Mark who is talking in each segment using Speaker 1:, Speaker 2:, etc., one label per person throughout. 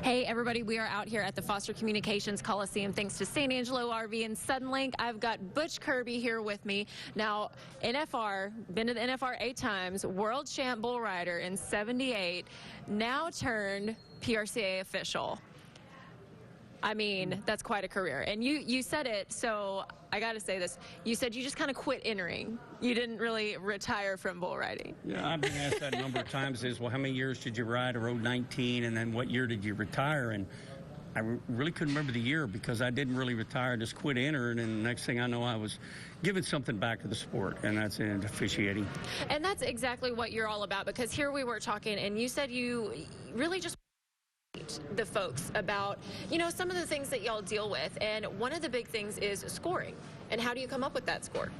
Speaker 1: Hey everybody, we are out here at the Foster Communications Coliseum thanks to San Angelo RV and Sunlink. I've got Butch Kirby here with me. Now, NFR, been to the NFR 8 times, world champ bull rider in '78, now turned PRCA official. I mean, that's quite a career. And you said it, so I got to say this. You said you just kind of quit entering. You didn't really retire from bull riding.
Speaker 2: Yeah, I've been asked that a number of times is, well, how many years did you ride? I rode 19, and then what year did you retire? And I really couldn't remember the year because I didn't really retire. I just quit entering, and the next thing I know, I was giving something back to the sport, and that's in officiating.
Speaker 1: And that's exactly what you're all about, because here we were talking, and you said you really just the folks about, you know, some of the things that y'all deal with, and one of the big things is scoring. And how do you come up with that score?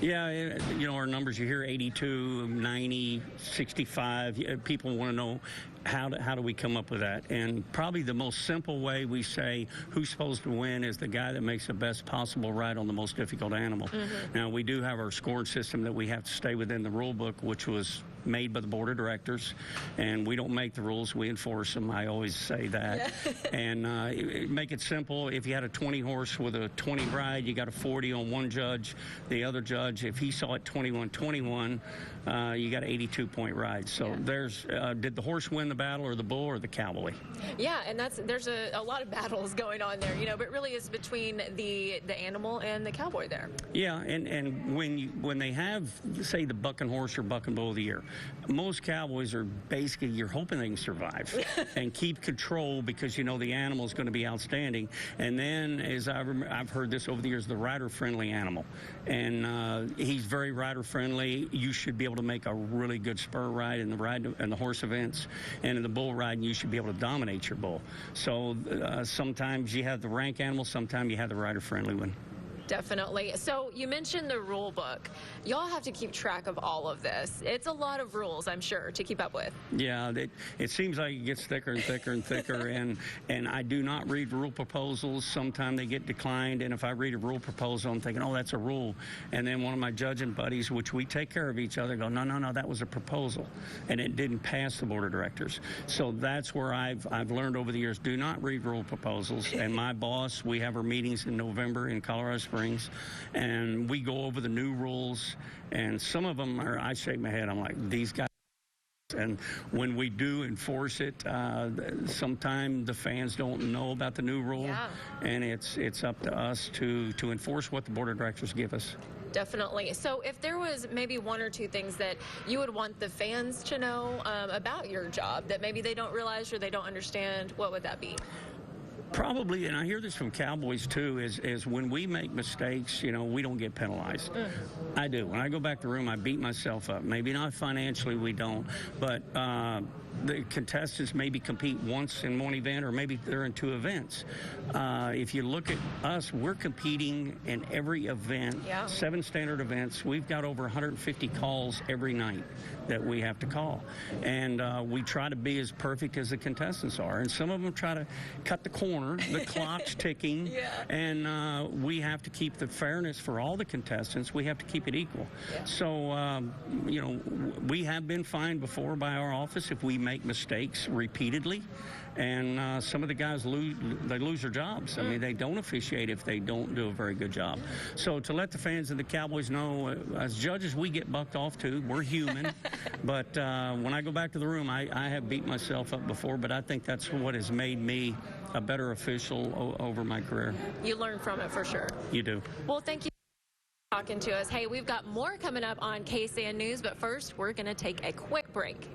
Speaker 2: Yeah, you know, our numbers, you hear 82, 90, 65. People want to know how do we come up with that? And probably the most simple way we say who's supposed to win is the guy that makes the best possible ride on the most difficult animal. Now, we do have our scoring system that we have to stay within the rule book, which was made by the board of directors, and we don't make the rules, we enforce them. I always say that. And make it simple. If you had a 20 horse with a 20 ride, you got a 40 on one judge. The other judge, if he saw it 21-21, you got an 82-point ride. So there's did the horse win the battle, or the bull, or the cowboy? Yeah,
Speaker 1: and there's a lot of battles going on there, you know, but really it's between the animal and the cowboy there.
Speaker 2: Yeah, and when they have, say, the bucking horse or bucking bull of the year, most cowboys are basically, you're hoping they can survive and keep control because you know the animal is going to be outstanding. And then, as I've heard this over the years, the rider-friendly animal, and he's very rider-friendly. You should be able to make a really good spur ride in the horse events, and in the bull riding, you should be able to dominate your bull. So sometimes you have the rank animal, sometimes you have the rider-friendly one.
Speaker 1: Definitely. So you mentioned the rule book. Y'all have to keep track of all of this. It's a lot of rules, I'm sure, to keep up with.
Speaker 2: Yeah, it seems like it gets thicker and thicker and thicker, and I do not read rule proposals. Sometimes they get declined, and if I read a rule proposal, I'm thinking, oh, that's a rule. And then one of my judging buddies, which we take care of each other, go, no, that was a proposal, and it didn't pass the board of directors. So that's where I've learned over the years, do not read rule proposals. And my boss, we have our meetings in November in Colorado Springs, and we go over the new rules, and some of them are, I shake my head, I'm like, these guys. And when we do enforce it, sometimes the fans don't know about the new rule, and it's up to us to enforce what the board of directors give us.
Speaker 1: Definitely. So if there was maybe one or two things that you would want the fans to know about your job that maybe they don't realize or they don't understand, what would that be?
Speaker 2: Probably, and I hear this from cowboys too, is when we make mistakes, you know, we don't get penalized. I do. When I go back to the room, I beat myself up. Maybe not financially, we don't, but the contestants maybe compete once in one event, or maybe they're in 2 events. If you look at us, we're competing in every event, 7 standard events. We've got over 150 calls every night that we have to call. And we try to be as perfect as the contestants are. And some of them try to cut the corner. The clock's ticking. And we have to keep the fairness for all the contestants. We have to keep it equal. So, you know, we have been fined before by our office if we make mistakes repeatedly. And some of the guys lose their jobs. I mean, they don't officiate if they don't do a very good job. So to let the fans and the Cowboys know, as judges, we get bucked off too. We're human. But when I go back to the room, I have beat myself up before, but I think that's what has made me a better official over my career.
Speaker 1: You learn from it for sure.
Speaker 2: You do.
Speaker 1: Well, thank you for talking to us. Hey, we've got more coming up on KSAN News, but first we're going to take a quick break.